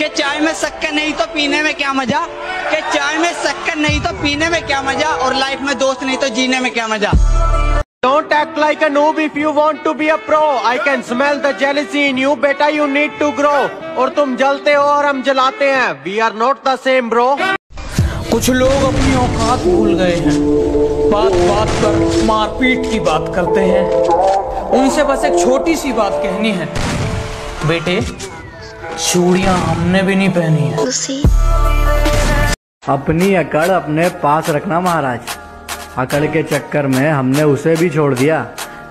कि चाय में शक्कर नहीं तो पीने में क्या मजा, कि चाय में शक्कर नहीं तो पीने में क्या मजा, और लाइफ में दोस्त नहीं तो जीने में क्या मजा। Don't act like a noob if you want to be a pro. I can smell the jealousy in you, बेटा you need to grow. और तुम जलते हो और हम जलाते हैं. We are not the same bro. कुछ लोग अपनी औकात भूल गए हैं, बात बात पर मारपीट की बात करते हैं। उनसे बस एक छोटी सी बात कहनी है, बेटे चूड़ियां हमने भी नहीं पहनी है। अपनी अकड़ अपने पास रखना महाराज। अकड़ के चक्कर में हमने उसे भी छोड़ दिया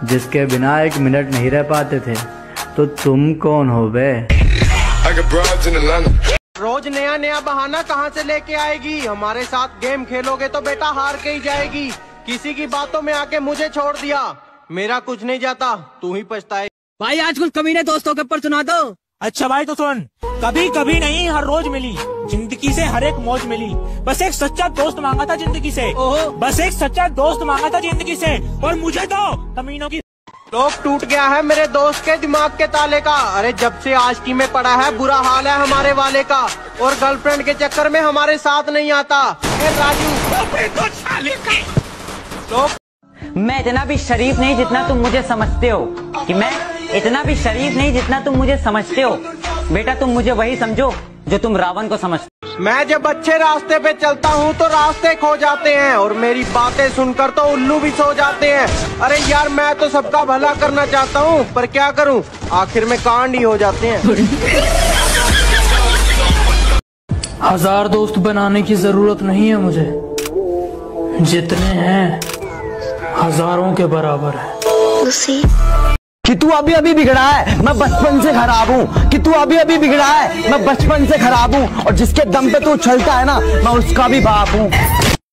जिसके बिना एक मिनट नहीं रह पाते थे। तो तुम कौन हो बे? रोज नया नया बहाना कहाँ से लेके आएगी? हमारे साथ गेम खेलोगे तो बेटा हार के ही जाएगी। किसी की बातों में आके मुझे छोड़ दिया, मेरा कुछ नहीं जाता, तू ही पछताए। भाई आज कुछ कमीने दोस्तों के ऊपर सुना दो। अच्छा भाई तो सुन, कभी कभी नहीं हर रोज मिली, जिंदगी से हर एक मौज मिली। बस एक सच्चा दोस्त मांगा था जिंदगी से, बस एक सच्चा दोस्त मांगा था जिंदगी से, और मुझे तो कमीनों की लोग टूट गया है मेरे दोस्त के दिमाग के ताले का। अरे जब से आशिकी में पड़ा है बुरा हाल है हमारे वाले का, और गर्लफ्रेंड के चक्कर में हमारे साथ नहीं आता। राजू मैं इतना भी शरीफ नहीं जितना तुम मुझे समझते हो, कि मैं इतना भी शरीफ नहीं जितना तुम मुझे समझते हो। बेटा तुम मुझे वही समझो जो तुम रावण को समझते। मैं जब अच्छे रास्ते पे चलता हूँ तो रास्ते खो जाते हैं, और मेरी बातें सुनकर तो उल्लू भी सो जाते हैं। अरे यार मैं तो सबका भला करना चाहता हूँ, पर क्या करूँ, आखिर में कांड ही हो जाते हैं। हजार दोस्त बनाने की जरूरत नहीं है मुझे, जितने हैं हजारों के बराबर है। कि तू अभी अभी बिगड़ा है, मैं बचपन से खराब हूँ। कि तू अभी अभी बिगड़ा है, मैं बचपन से खराब हूँ। और जिसके दम पे तू उछलता है ना, मैं उसका भी बाप हूँ।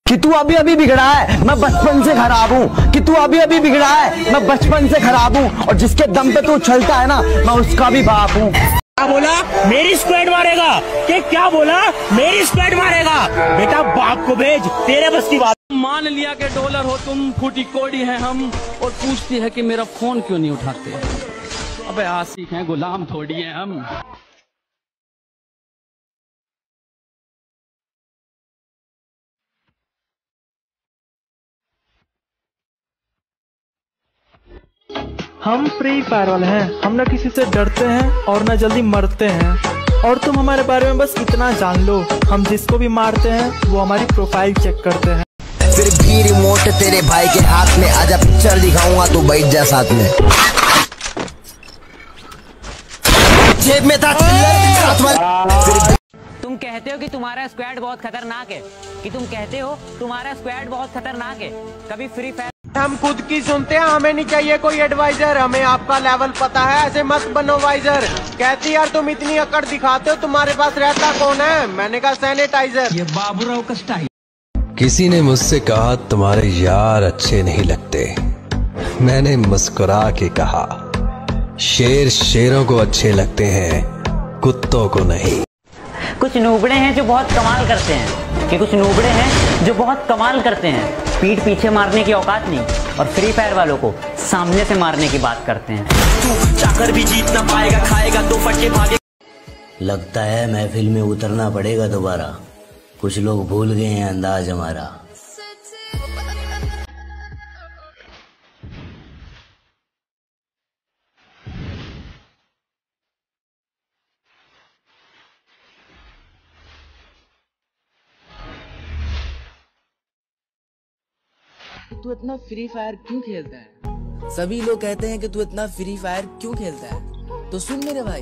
कि तू अभी अभी बिगड़ा है, मैं बचपन से खराब हूँ। कि तू अभी अभी बिगड़ा है, मैं बचपन से खराब हूँ। और जिसके दम पे तू उछलता है ना, मैं उसका भी बाप हूँ। क्या बोला? मेरी स्क्वाड मारेगा? कि क्या बोला? मेरी स्क्वाड मारेगा? बेटा बाप को भेज, तेरे बस की बात। मान लिया कि डॉलर हो तुम, फूटी कोड़ी है हम, और पूछती है कि मेरा फोन क्यों नहीं उठाते। अबे आशिक हैं, गुलाम थोड़ी हैं हम। हम फ्री फायर वाले हैं, हम न किसी से डरते हैं और न जल्दी मरते हैं। और तुम हमारे बारे में बस इतना जान लो, हम जिसको भी मारते हैं वो हमारी प्रोफाइल चेक करते हैं। फिर भी रिमोट तेरे भाई के हाथ में, आजा पिक्चर दिखाऊंगा तू बैठ जा साथ में। जेब में था तुम कहते हो कि तुम्हारा स्क्वाड बहुत खतरनाक है, कि तुम कहते हो तुम्हारा स्क्वाड बहुत खतरनाक है। कभी फ्री फायर हम खुद की सुनते हैं, हमें नहीं चाहिए कोई एडवाइजर। हमें आपका लेवल पता है, ऐसे मत बनो वाइजर। कहती यार तुम इतनी अकड़ दिखाते हो, तुम्हारे पास रहता कौन है? मैंने कहा सैनिटाइजर। ये बाबूराव का स्टाइल। किसी ने मुझसे कहा तुम्हारे यार अच्छे नहीं लगते। मैंने मुस्कुरा के कहा शेर शेरों को अच्छे लगते हैं, कुत्तों को नहीं। कुछ नूबड़े हैं जो बहुत कमाल करते हैं, कि कुछ नूबड़े हैं जो बहुत कमाल करते हैं। पीठ पीछे मारने की औकात नहीं, और फ्री फायर वालों को सामने से मारने की बात करते हैं। तू चाकर भी जीत ना पाएगा, खाएगा तो फटके भागे। लगता है महफिल में उतरना पड़ेगा दोबारा, कुछ लोग भूल गए हैं अंदाज हमारा। तू इतना फ्री फायर क्यों खेलता है? सभी लोग कहते हैं कि तू इतना फ्री फायर क्यों खेलता है। तो सुन मेरे भाई,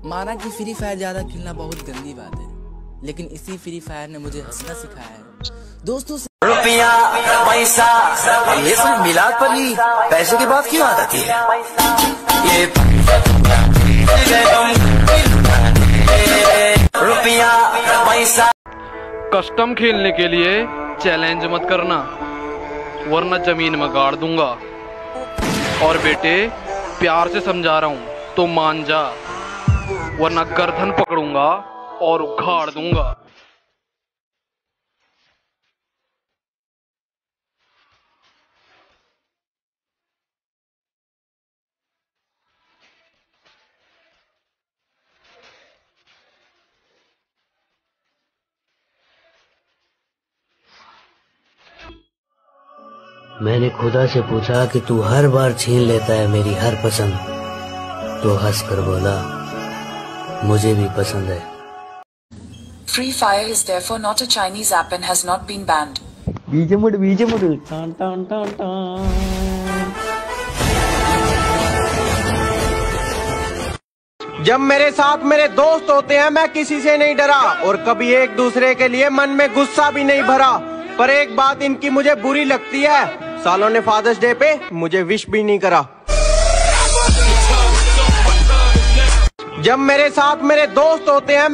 माना कि फ्री फायर ज्यादा खेलना बहुत गंदी बात है, लेकिन इसी फ्री फायर ने मुझे हंसना सिखाया है। दोस्तों से रुपया पैसा ये सब मिलाद पर ही पैसे की बात क्यों आ जाती है? ये रुपया पैसा। कस्टम खेलने के लिए चैलेंज मत करना, वरना जमीन में गाड़ दूंगा। और बेटे प्यार से समझा रहा हूँ तो मान जा, वरना गर्दन पकड़ूंगा और उखाड़ दूंगा। मैंने खुदा से पूछा कि तू हर बार छीन लेता है मेरी हर पसंद, तो हंस कर बोला मुझे भी पसंद है। Free Fire is therefore not a Chinese app and has not been banned. जब मेरे साथ मेरे दोस्त होते हैं मैं किसी से नहीं डरा और कभी एक दूसरे के लिए मन में गुस्सा भी नहीं भरा। पर एक बात इनकी मुझे बुरी लगती है, सालों ने फादर्स डे पे मुझे विश भी नहीं करा। जब मेरे साथ मेरे दोस्त होते हैं